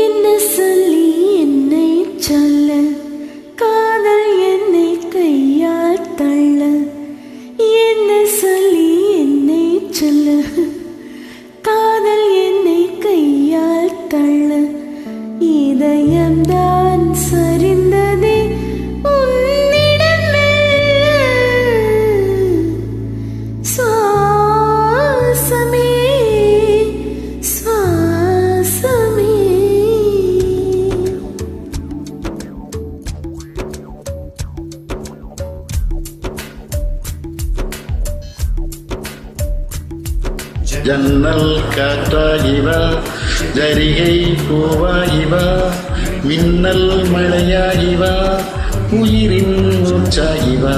என்ன சொல்லி என்னை சொல்ல, காதல் என்னை கையால் தள்ள. என்ன சொல்லி என்னை சொல்ல, காதல் என்னை கையால் தள்ள. இதயம்தான் சரிந்ததே உன்னிடம் சுவாசமே சுவாசமே. ஜன்னல் காற்றாகிவா, ஜரிகை பூவாகிவா, மின்னல் மழையாகிவா, உயிரின் மூச்சாகிவா.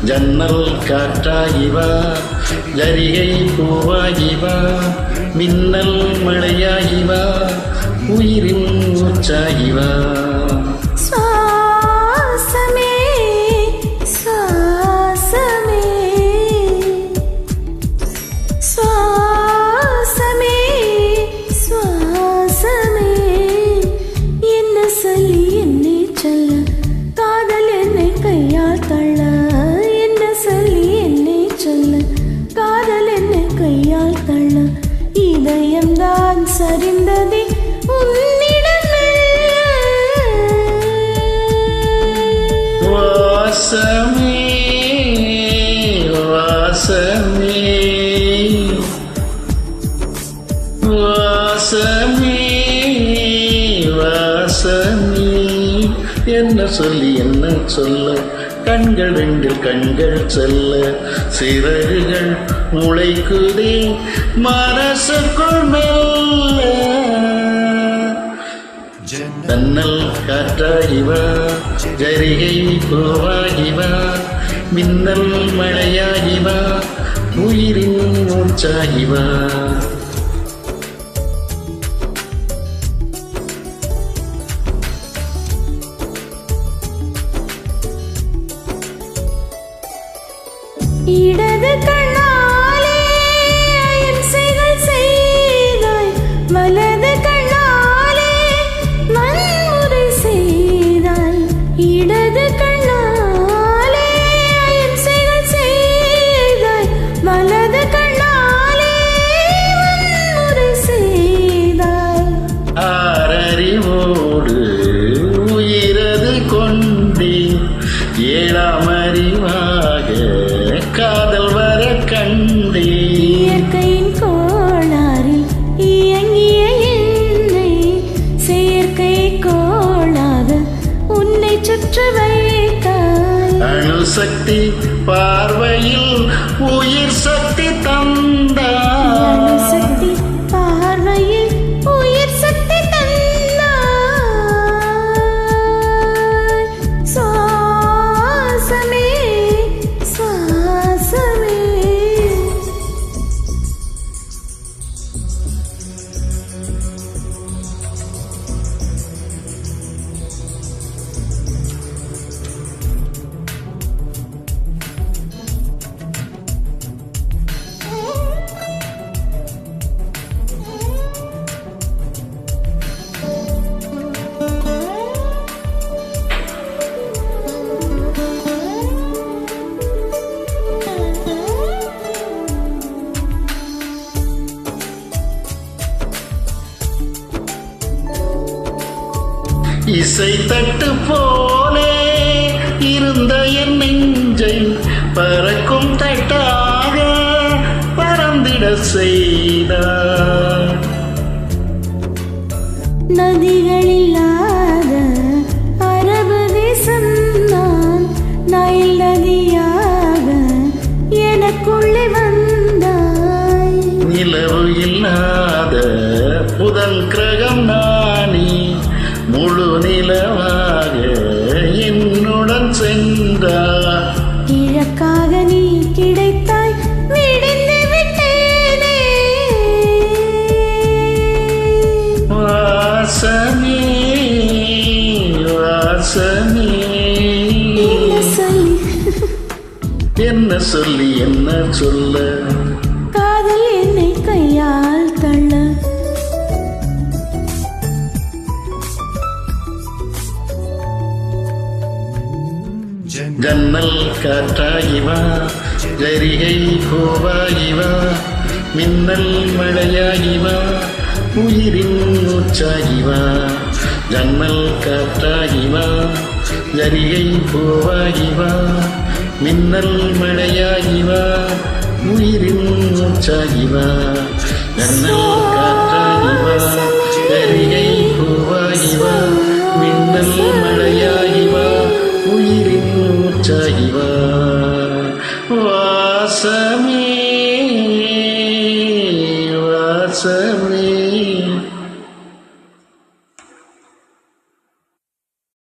ஜன்னல் காற்றாகிவா, ஜரிகை பூவாகிவா, மின்னல் மழையாகிவா, உயிரின் மூச்சாகிவா. இதயம்தான் சரிந்ததே உன்னிடம் வாசமே வாசமே வாசமே வாசமே. என்ன சொல்லி என்ன சொல்ல, கண்கள் ரெண்டில் கண்கள் செல்ல, சிறகுகள் முளைக்குதே மனசுக்குள் மெல்ல. ஜன்னல் காற்றாகிவா, ஜரிகை பூவாகிவா, மின்னல் மழையாகிவா, உயிரின் மூச்சாகிவா. இடது கண்ணாலே அயன்சைகள் செய்தாய், வலது கண்ணாலே வன்முறை செய்தாய். இடது கண்ணாலே அயன்சைகள் செய்தாய், வலது கண்ணாலே வன்முறை செய்தாய். ஆறறிவோடு உயிரது கொண்டே, ஏழாம் அறிவாக காதல் வர கண்டே. இயற்கையின் கோளாறில் இயங்கிய என்னை செயற்கை கோளாக உன்னை சுற்ற வைத்தாய். அணுசக்தி பார்வையில் உயிர் சக்தி தந்தாய். அணுசக்தி பார்வையில் உயிர் சக்தி தந்தாய். சுவாசமே சுவாசமே. இசை தட்டு போலே இருந்த என் நெஞ்சை பறக்கும் தட்டாக பறந்திட செய்தார். நதிகளில்லாத அரபு தேசம் நான், நைல் நதியாக எனக்குள்ளே வந்தாய். நிலவு இல்லாத புதன் கிரகம் நானே, முழு நிலவாக என்னுடன் சென்றார். கிழக்காக நீ கிடைத்தாய், விடிந்து விட்டேனே. வாசமே வாசமே. என்ன சொல்லி என்ன சொல்ல, காதல் என்னை கையால் தள்ள. ஜன்னல் காற்றாகி வா ஜரிகை பூவாகி வா மின்னல் மழையாகி வா உயிரின் மூச்சாகி வா ஜன்னல் காற்றாகி வா ஜரிகை பூவாகி வா மின்னல் மழையாகி வா உயிரின் மூச்சாகி வா ஜன்னல் காற்றாகி வா ஜரிகை